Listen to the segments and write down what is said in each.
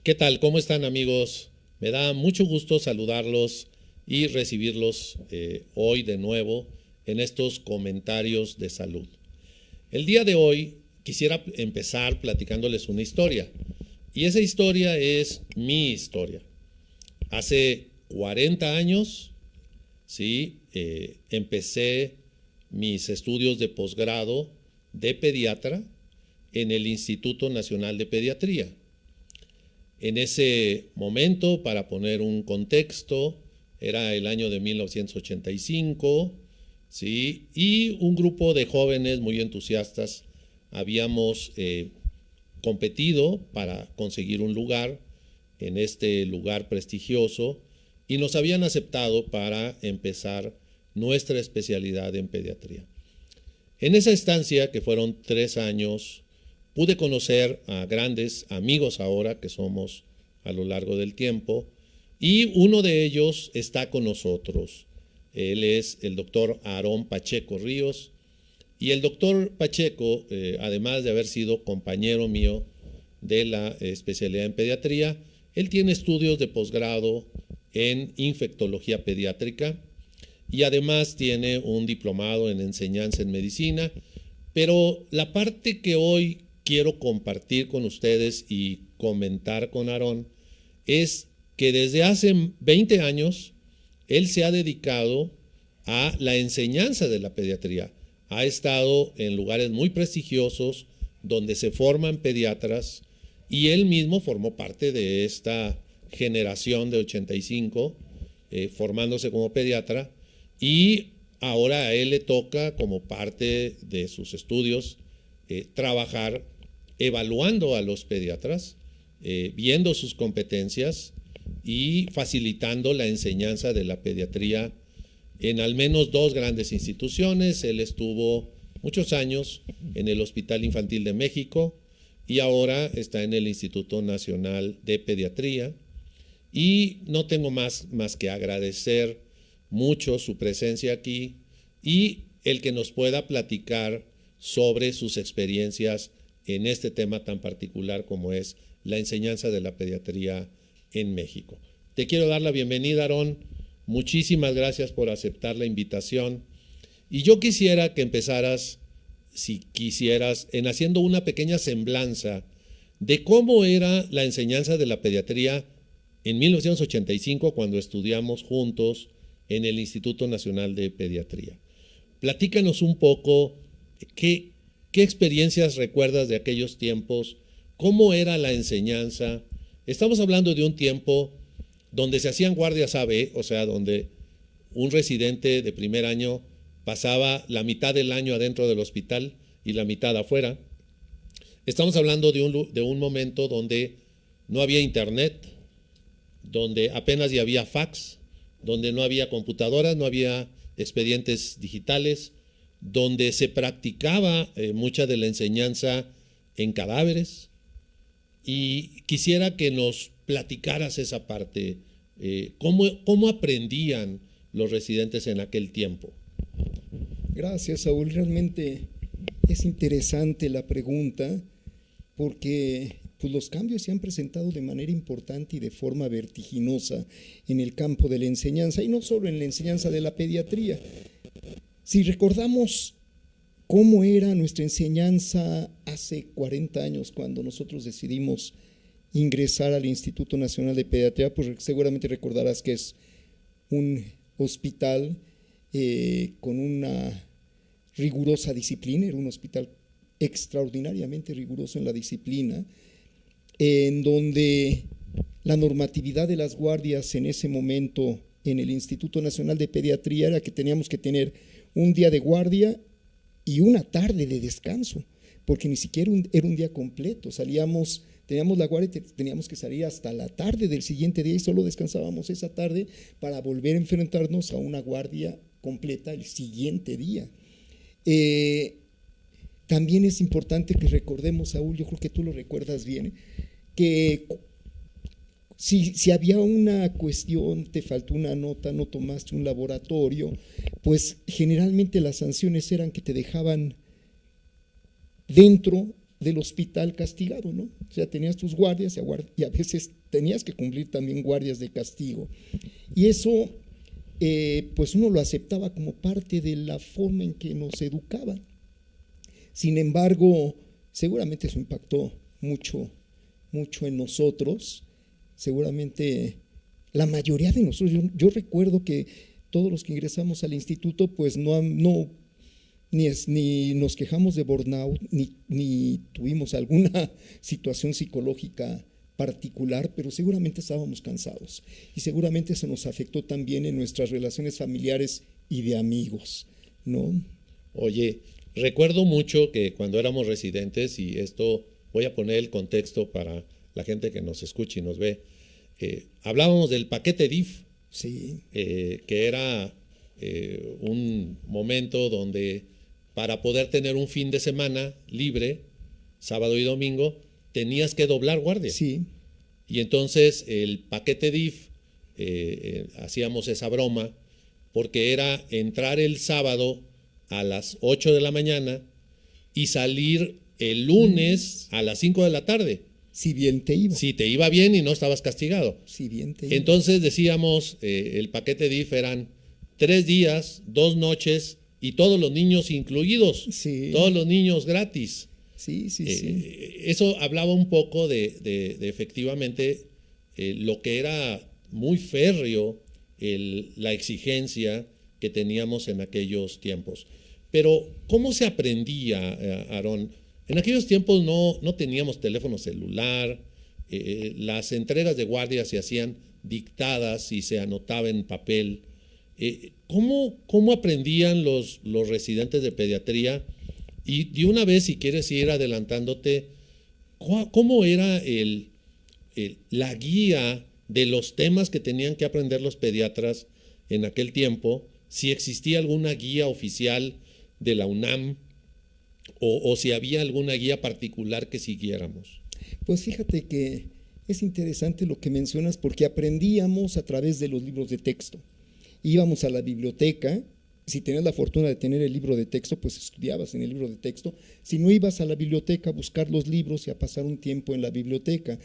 ¿Qué tal? ¿Cómo están, amigos? Me da mucho gusto saludarlos y recibirlos hoy de nuevo en estos comentarios de salud. El día de hoy quisiera empezar platicándoles una historia, y esa historia es mi historia. Hace 40 años, ¿sí? Empecé mis estudios de posgrado de pediatra en el Instituto Nacional de Pediatría. En ese momento, para poner un contexto, era el año de 1985, ¿sí? Y un grupo de jóvenes muy entusiastas habíamos competido para conseguir un lugar en este lugar prestigioso y nos habían aceptado para empezar nuestra especialidad en pediatría. En esa estancia, que fueron 3 años, pude conocer a grandes amigos ahora que somos a lo largo del tiempo, y uno de ellos está con nosotros. Él es el doctor Aarón Pacheco Ríos, y el doctor Pacheco, además de haber sido compañero mío de la especialidad en pediatría, él tiene estudios de posgrado en infectología pediátrica y además tiene un diplomado en enseñanza en medicina. Pero la parte que hoy quiero compartir con ustedes y comentar con Aarón es que desde hace 20 años él se ha dedicado a la enseñanza de la pediatría. Ha estado en lugares muy prestigiosos donde se forman pediatras, y él mismo formó parte de esta generación de 85, formándose como pediatra, y ahora a él le toca, como parte de sus estudios, trabajar evaluando a los pediatras, viendo sus competencias y facilitando la enseñanza de la pediatría en al menos 2 grandes instituciones. Él estuvo muchos años en el Hospital Infantil de México y ahora está en el Instituto Nacional de Pediatría. Y no tengo más que agradecer mucho su presencia aquí y el que nos pueda platicar sobre sus experiencias en este tema tan particular como es la enseñanza de la pediatría en México. Te quiero dar la bienvenida, Aarón. Muchísimas gracias por aceptar la invitación. Y yo quisiera que empezaras, si quisieras, en haciendo una pequeña semblanza de cómo era la enseñanza de la pediatría en 1985, cuando estudiamos juntos en el Instituto Nacional de Pediatría. Platícanos un poco qué experiencias recuerdas de aquellos tiempos, cómo era la enseñanza. Estamos hablando de un tiempo donde se hacían guardias AB, o sea, donde un residente de primer año pasaba la mitad del año adentro del hospital y la mitad afuera. Estamos hablando de un momento donde no había internet, donde apenas ya había fax, donde no había computadoras, no había expedientes digitales, donde se practicaba mucha de la enseñanza en cadáveres. Y quisiera que nos platicaras esa parte, ¿cómo aprendían los residentes en aquel tiempo? Gracias, Saúl. Realmente es interesante la pregunta porque pues, los cambios se han presentado de manera importante y de forma vertiginosa en el campo de la enseñanza, y no solo en la enseñanza de la pediatría. Si recordamos cómo era nuestra enseñanza hace 40 años, cuando nosotros decidimos ingresar al Instituto Nacional de Pediatría, pues seguramente recordarás que es un hospital con una rigurosa disciplina, era un hospital extraordinariamente riguroso en la disciplina, en donde la normatividad de las guardias en ese momento en el Instituto Nacional de Pediatría era que teníamos que tener un día de guardia y una tarde de descanso, porque ni siquiera era un día completo. Teníamos la guardia y teníamos que salir hasta la tarde del siguiente día y solo descansábamos esa tarde para volver a enfrentarnos a una guardia completa el siguiente día. También es importante que recordemos, Saúl, yo creo que tú lo recuerdas bien, que si había una cuestión, te faltó una nota, no tomaste un laboratorio, pues generalmente las sanciones eran que te dejaban dentro del hospital castigado, ¿no? O sea, tenías tus guardias y a veces tenías que cumplir también guardias de castigo. Y eso, pues uno lo aceptaba como parte de la forma en que nos educaban. Sin embargo, seguramente eso impactó mucho en nosotros. Seguramente la mayoría de nosotros, yo recuerdo que todos los que ingresamos al instituto, pues ni nos quejamos de burnout, ni tuvimos alguna situación psicológica particular, pero seguramente estábamos cansados y seguramente eso nos afectó también en nuestras relaciones familiares y de amigos, ¿no? Oye, recuerdo mucho que cuando éramos residentes, y esto voy a poner el contexto para la gente que nos escucha y nos ve, hablábamos del paquete DIF, Sí, que era un momento donde para poder tener un fin de semana libre, sábado y domingo, tenías que doblar guardia. sí, Y entonces el paquete DIF, hacíamos esa broma, porque era entrar el sábado a las 8 de la mañana y salir el lunes a las 5 de la tarde. si bien te iba. Si te iba bien y no estabas castigado. Si bien te iba. Entonces decíamos, el paquete DIF eran 3 días, 2 noches y todos los niños incluidos, Sí. todos los niños gratis. Sí. Eso hablaba un poco de efectivamente lo que era muy férreo la exigencia que teníamos en aquellos tiempos. Pero, ¿cómo se aprendía, Aarón? En aquellos tiempos no teníamos teléfono celular, las entregas de guardia se hacían dictadas y se anotaba en papel. ¿Cómo aprendían los residentes de pediatría? Y de una vez, si quieres ir adelantándote, ¿cómo era la guía de los temas que tenían que aprender los pediatras en aquel tiempo? Si existía alguna guía oficial de la UNAM o si había alguna guía particular que siguiéramos. Pues fíjate que es interesante lo que mencionas porque aprendíamos a través de los libros de texto. Íbamos a la biblioteca. Si tenías la fortuna de tener el libro de texto, pues estudiabas en el libro de texto. Si no, ibas a la biblioteca a buscar los libros y a pasar un tiempo en la biblioteca.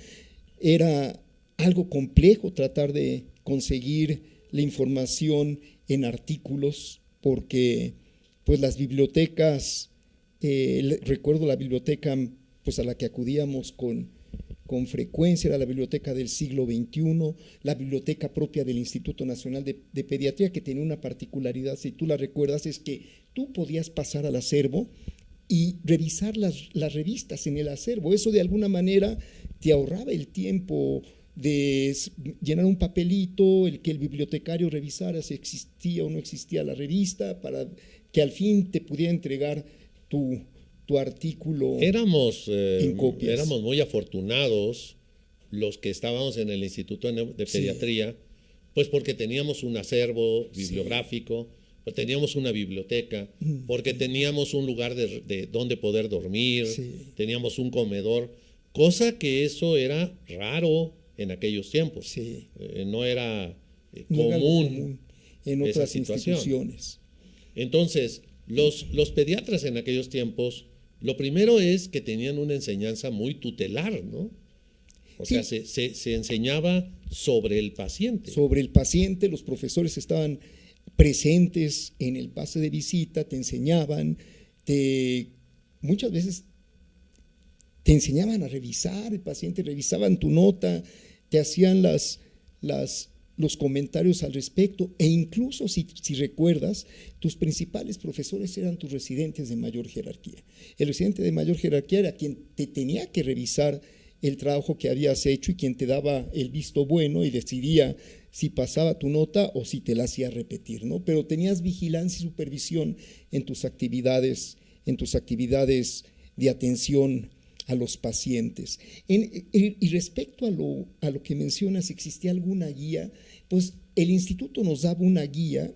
Era algo complejo tratar de conseguir la información en artículos, porque pues las bibliotecas, recuerdo la biblioteca pues a la que acudíamos con frecuencia, era la biblioteca del siglo XXI, la biblioteca propia del Instituto Nacional de Pediatría, que tenía una particularidad, si tú la recuerdas, es que tú podías pasar al acervo y revisar las revistas en el acervo. Eso de alguna manera te ahorraba el tiempo de llenar un papelito, el que el bibliotecario revisara si existía o no existía la revista, para que al fin te pudiera entregar tu artículo en copias. Éramos muy afortunados los que estábamos en el Instituto de Pediatría, sí, pues porque teníamos un acervo bibliográfico, sí, pues teníamos una biblioteca, porque teníamos un lugar de donde poder dormir, sí, teníamos un comedor, cosa que eso era raro en aquellos tiempos. Sí. No era común en otras instituciones. Entonces, los pediatras en aquellos tiempos, lo primero es que tenían una enseñanza muy tutelar, ¿no? O sea, se enseñaba sobre el paciente. Sobre el paciente, los profesores estaban presentes en el pase de visita, te enseñaban, muchas veces te enseñaban a revisar el paciente, revisaban tu nota, te hacían los comentarios al respecto, e incluso si recuerdas, tus principales profesores eran tus residentes de mayor jerarquía. El residente de mayor jerarquía era quien te tenía que revisar el trabajo que habías hecho y quien te daba el visto bueno y decidía si pasaba tu nota o si te la hacía repetir, ¿no? Pero tenías vigilancia y supervisión en tus actividades de atención a los pacientes. Y respecto a lo que mencionas, ¿existía alguna guía? Pues el instituto nos daba una guía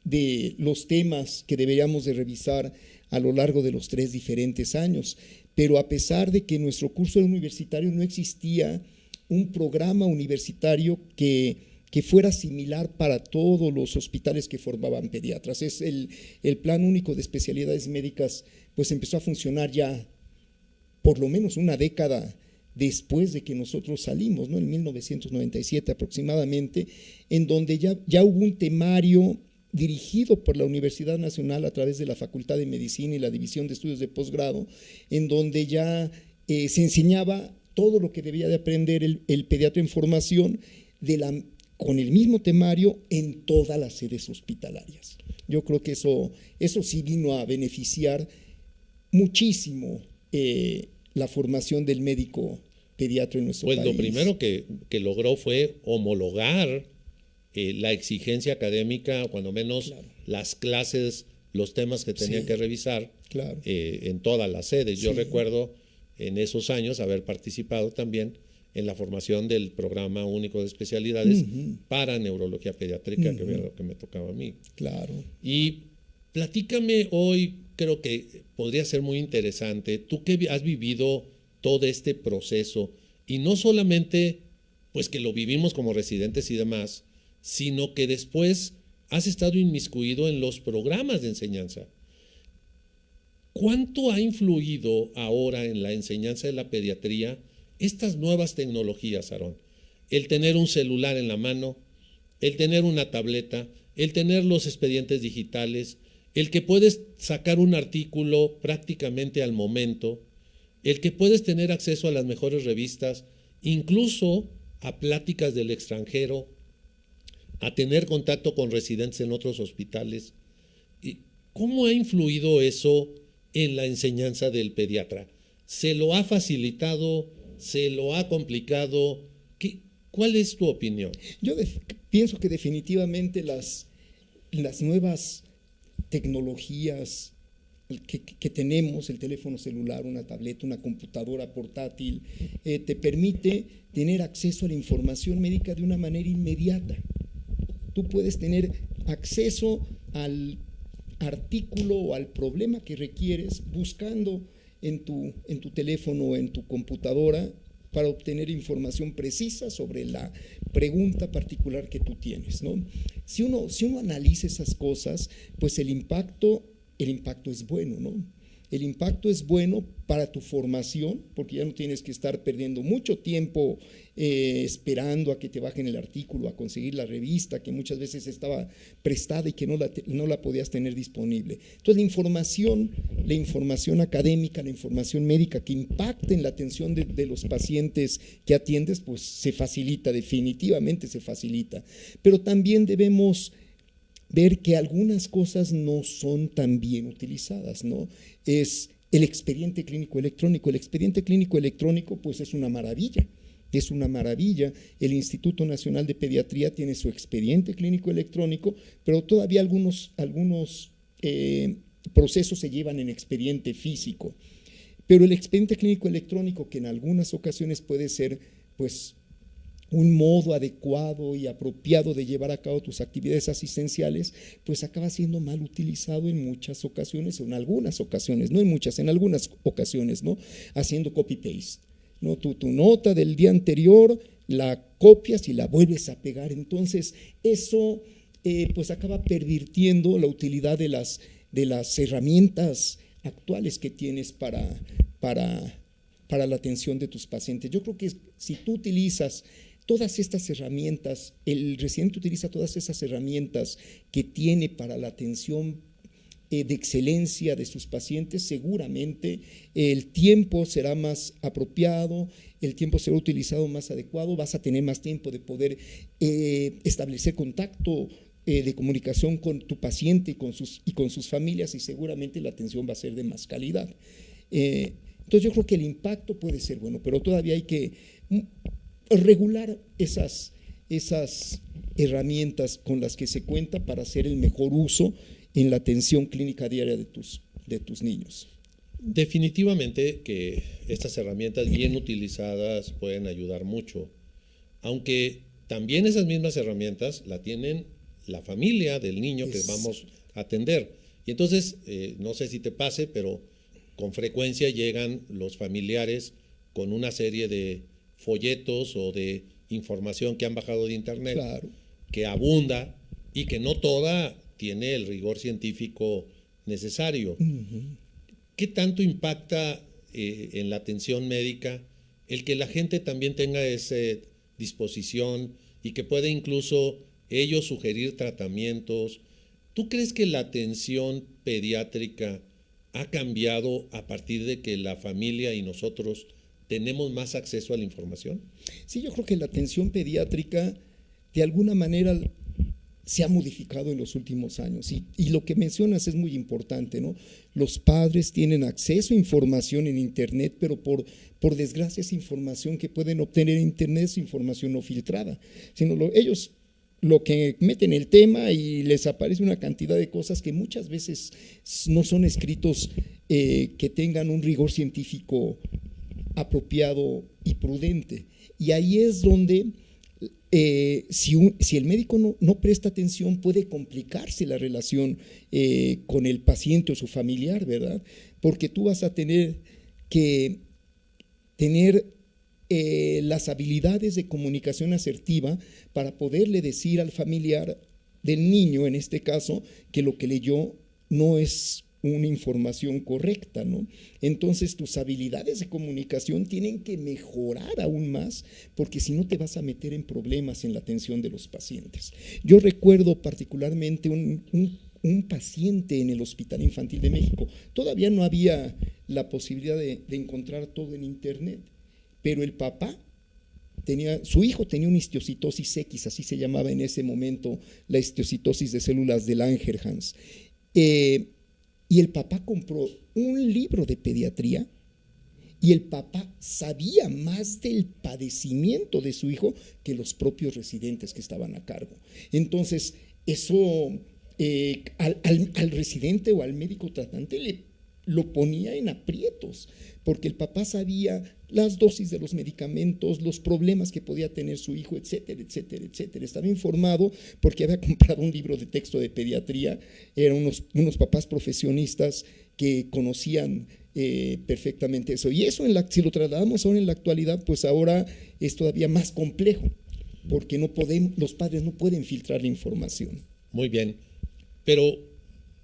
de los temas que deberíamos de revisar a lo largo de los 3 diferentes años, pero a pesar de que en nuestro curso universitario no existía un programa universitario que fuera similar para todos los hospitales que formaban pediatras. El Plan Único de Especialidades Médicas pues empezó a funcionar ya por lo menos una década después de que nosotros salimos, ¿no? En 1997 aproximadamente, en donde ya hubo un temario dirigido por la Universidad Nacional a través de la Facultad de Medicina y la División de Estudios de Posgrado, en donde ya se enseñaba todo lo que debía de aprender el pediatra en formación con el mismo temario en todas las sedes hospitalarias. Yo creo que eso sí vino a beneficiar muchísimo la formación del médico pediatra en nuestro país. Pues lo primero que logró fue homologar la exigencia académica, cuando menos claro. Las clases, los temas que tenían que revisar claro. En todas las sedes. Yo recuerdo en esos años haber participado también en la formación del Programa Único de Especialidades para Neurología Pediátrica, que era lo que me tocaba a mí. Claro. Y platícame hoy, creo que podría ser muy interesante, tú que has vivido todo este proceso, y no solamente pues que lo vivimos como residentes y demás, sino que después has estado inmiscuido en los programas de enseñanza. ¿Cuánto ha influido ahora en la enseñanza de la pediatría estas nuevas tecnologías, Aarón? El tener un celular en la mano, el tener una tableta, el tener los expedientes digitales, el que puedes sacar un artículo prácticamente al momento, el que puedes tener acceso a las mejores revistas, incluso a pláticas del extranjero, a tener contacto con residentes en otros hospitales. ¿Cómo ha influido eso en la enseñanza del pediatra? ¿Se lo ha facilitado? ¿Se lo ha complicado? ¿Cuál es tu opinión? Yo pienso que definitivamente las nuevas tecnologías que tenemos, el teléfono celular, una tableta, una computadora portátil, te permite tener acceso a la información médica de una manera inmediata. Tú puedes tener acceso al artículo o al problema que requieres buscando en tu teléfono o en tu computadora para obtener información precisa sobre la pregunta particular que tú tienes, ¿no? Si uno analiza esas cosas, pues el impacto es bueno, ¿no? El impacto es bueno para tu formación, porque ya no tienes que estar perdiendo mucho tiempo esperando a que te bajen el artículo, a conseguir la revista, que muchas veces estaba prestada y que no la podías tener disponible. Entonces, la información académica, la información médica que impacte en la atención de los pacientes que atiendes, pues se facilita, definitivamente se facilita. Pero también debemos ver que algunas cosas no son tan bien utilizadas, ¿no? Es el expediente clínico electrónico. El expediente clínico electrónico, pues es una maravilla. Es una maravilla. El Instituto Nacional de Pediatría tiene su expediente clínico electrónico, pero todavía algunos procesos se llevan en expediente físico. Pero el expediente clínico electrónico, que en algunas ocasiones puede ser, pues, un modo adecuado y apropiado de llevar a cabo tus actividades asistenciales, pues acaba siendo mal utilizado en muchas ocasiones, o en algunas ocasiones, no en muchas, en algunas ocasiones, ¿no? Haciendo copy-paste, ¿no? Tu nota del día anterior la copias y la vuelves a pegar. Entonces, eso pues acaba pervirtiendo la utilidad de las herramientas actuales que tienes para la atención de tus pacientes. Yo creo que si tú utilizas todas estas herramientas, el residente utiliza todas esas herramientas que tiene para la atención de excelencia de sus pacientes, seguramente el tiempo será más apropiado, el tiempo será utilizado más adecuado, vas a tener más tiempo de poder establecer contacto de comunicación con tu paciente y con sus familias, y seguramente la atención va a ser de más calidad. Entonces yo creo que el impacto puede ser bueno, pero todavía hay que regular esas herramientas con las que se cuenta para hacer el mejor uso en la atención clínica diaria de tus niños. Definitivamente que estas herramientas bien utilizadas pueden ayudar mucho, aunque también esas mismas herramientas la tienen la familia del niño que vamos a atender. Y entonces, no sé si te pase, pero con frecuencia llegan los familiares con una serie de folletos o de información que han bajado de internet, claro, que abunda y que no toda tiene el rigor científico necesario. ¿Qué tanto impacta en la atención médica el que la gente también tenga esa disposición y que pueda incluso ellos sugerir tratamientos. ¿Tú crees que la atención pediátrica ha cambiado a partir de que la familia y nosotros tenemos más acceso a la información? Sí, yo creo que la atención pediátrica de alguna manera se ha modificado en los últimos años y lo que mencionas es muy importante, ¿no? Los padres tienen acceso a información en Internet, pero por desgracia esa información que pueden obtener en Internet es información no filtrada, sino ellos lo que meten el tema y les aparece una cantidad de cosas que muchas veces no son escritos que tengan un rigor científico apropiado y prudente. Y ahí es donde si el médico no presta atención, puede complicarse la relación con el paciente o su familiar, ¿verdad? Porque tú vas a tener que tener las habilidades de comunicación asertiva para poderle decir al familiar del niño, en este caso, que lo que leyó no es una información correcta, ¿no? Entonces tus habilidades de comunicación tienen que mejorar aún más, porque si no te vas a meter en problemas en la atención de los pacientes. Yo recuerdo particularmente un paciente en el Hospital Infantil de México. Todavía no había la posibilidad de encontrar todo en Internet, pero el papá su hijo tenía una histiocytosis X, así se llamaba en ese momento la histiocytosis de células de Langerhans. Y el papá compró un libro de pediatría y el papá sabía más del padecimiento de su hijo que los propios residentes que estaban a cargo. Entonces, eso al residente o al médico tratante lo ponía en aprietos, porque el papá sabía las dosis de los medicamentos, los problemas que podía tener su hijo, etcétera, etcétera, etcétera. Estaba informado porque había comprado un libro de texto de pediatría, eran unos papás profesionistas que conocían perfectamente eso. Y eso, si lo trasladamos ahora en la actualidad, pues ahora es todavía más complejo, porque los padres no pueden filtrar la información. Muy bien, pero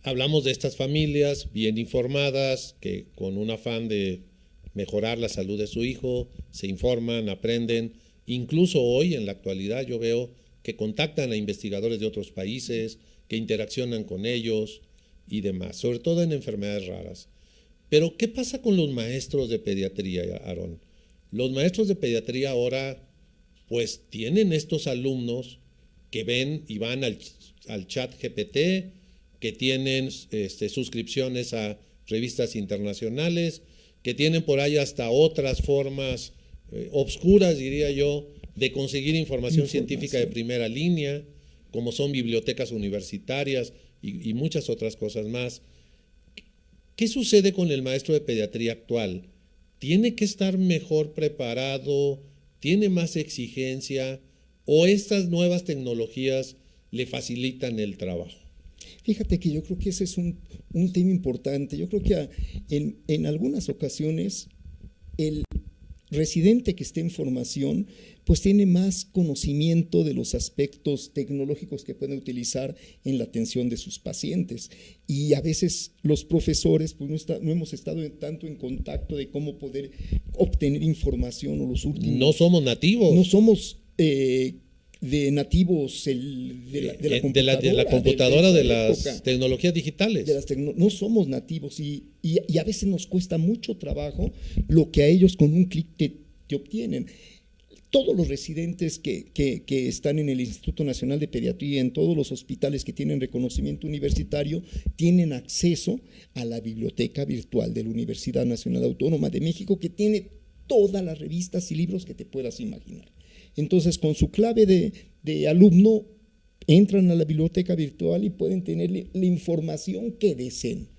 hablamos de estas familias bien informadas, que con un afán de mejorar la salud de su hijo, se informan, aprenden. Incluso hoy, en la actualidad, yo veo que contactan a investigadores de otros países, que interaccionan con ellos y demás, sobre todo en enfermedades raras. Pero, ¿qué pasa con los maestros de pediatría, Aarón? Los maestros de pediatría ahora, pues, tienen estos alumnos que ven y van al chat GPT, que tienen suscripciones a revistas internacionales, que tienen por ahí hasta otras formas obscuras, diría yo, de conseguir información científica de primera línea, como son bibliotecas universitarias y muchas otras cosas más. ¿Qué sucede con el maestro de pediatría actual? ¿Tiene que estar mejor preparado? ¿Tiene más exigencia? ¿O estas nuevas tecnologías le facilitan el trabajo? Fíjate que yo creo que ese es un tema importante. Yo creo que en algunas ocasiones el residente que esté en formación pues tiene más conocimiento de los aspectos tecnológicos que pueden utilizar en la atención de sus pacientes. Y a veces los profesores pues no hemos estado tanto en contacto de cómo poder obtener información o los últimos. No somos nativos. No somos de nativos de la computadora, de las tecnologías digitales. No somos nativos y a veces nos cuesta mucho trabajo lo que a ellos con un clic te obtienen. Todos los residentes que están en el Instituto Nacional de Pediatría, en todos los hospitales que tienen reconocimiento universitario, tienen acceso a la biblioteca virtual de la Universidad Nacional Autónoma de México, que tiene todas las revistas y libros que te puedas imaginar. Entonces, con su clave de alumno, entran a la biblioteca virtual y pueden tener la información que deseen.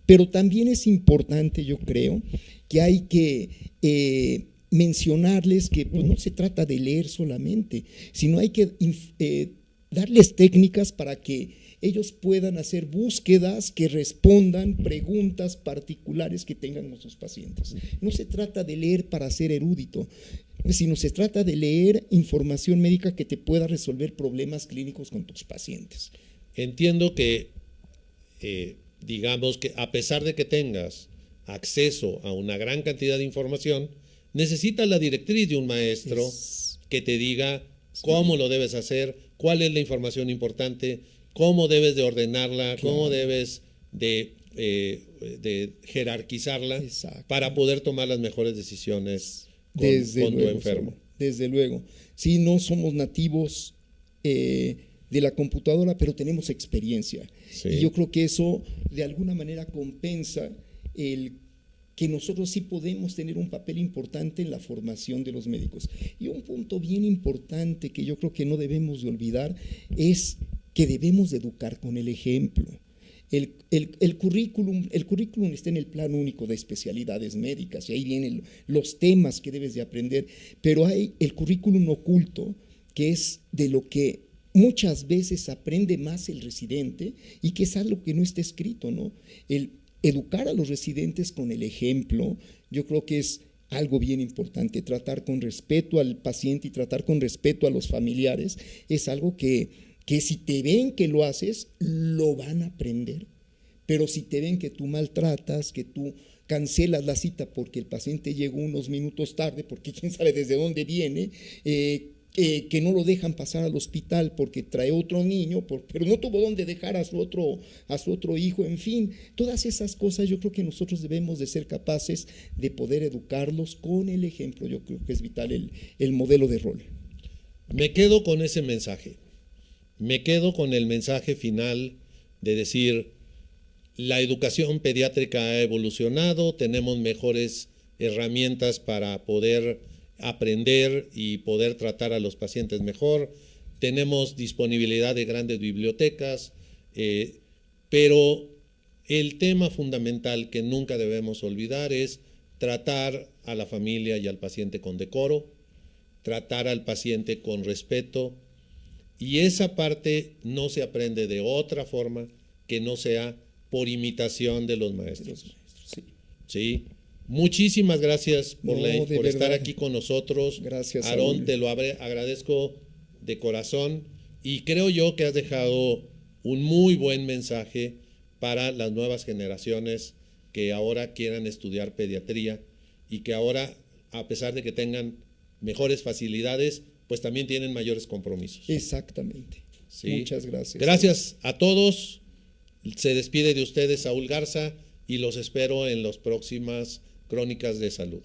Pero también es importante, yo creo, que hay que mencionarles que pues, no se trata de leer solamente, sino hay que darles técnicas para que ellos puedan hacer búsquedas que respondan preguntas particulares que tengan con sus pacientes. No se trata de leer para ser erudito, sino se trata de leer información médica que te pueda resolver problemas clínicos con tus pacientes. Entiendo que, digamos que a pesar de que tengas acceso a una gran cantidad de información, necesitas la directriz de un maestro que te diga cómo lo debes hacer, cuál es la información importante, cómo debes de ordenarla, cómo debes de jerarquizarla para poder tomar las mejores decisiones con tu enfermo. Desde luego. Sí, no somos nativos de la computadora, pero tenemos experiencia. Sí. Y yo creo que eso de alguna manera compensa el que nosotros sí podemos tener un papel importante en la formación de los médicos. Y un punto bien importante que yo creo que no debemos de olvidar es que debemos de educar con el ejemplo. El currículum está en el Plan Único de Especialidades Médicas y ahí vienen los temas que debes de aprender, pero hay el currículum oculto, que es de lo que muchas veces aprende más el residente y que es algo que no está escrito, ¿no? El educar a los residentes con el ejemplo, yo creo que es algo bien importante. Tratar con respeto al paciente y tratar con respeto a los familiares es algo que si te ven que lo haces, lo van a aprender. Pero si te ven que tú maltratas, que tú cancelas la cita porque el paciente llegó unos minutos tarde, porque quién sabe desde dónde viene, que no lo dejan pasar al hospital porque trae otro niño, pero no tuvo dónde dejar a su otro hijo, en fin, todas esas cosas yo creo que nosotros debemos de ser capaces de poder educarlos con el ejemplo. Yo creo que es vital el modelo de rol. Me quedo con ese mensaje, me quedo con el mensaje final de decir, la educación pediátrica ha evolucionado, tenemos mejores herramientas para poder aprender y poder tratar a los pacientes mejor, tenemos disponibilidad de grandes bibliotecas, pero el tema fundamental que nunca debemos olvidar es tratar a la familia y al paciente con decoro, tratar al paciente con respeto, y esa parte no se aprende de otra forma que no sea por imitación de los maestros. ¿Sí? Muchísimas gracias por estar aquí con nosotros. Gracias, Aarón, te lo agradezco de corazón y creo yo que has dejado un muy buen mensaje para las nuevas generaciones que ahora quieran estudiar pediatría y que ahora, a pesar de que tengan mejores facilidades, pues también tienen mayores compromisos. Exactamente. ¿Sí? Muchas gracias. Gracias a todos. Se despide de ustedes Saúl Garza y los espero en las próximas Crónicas de Salud.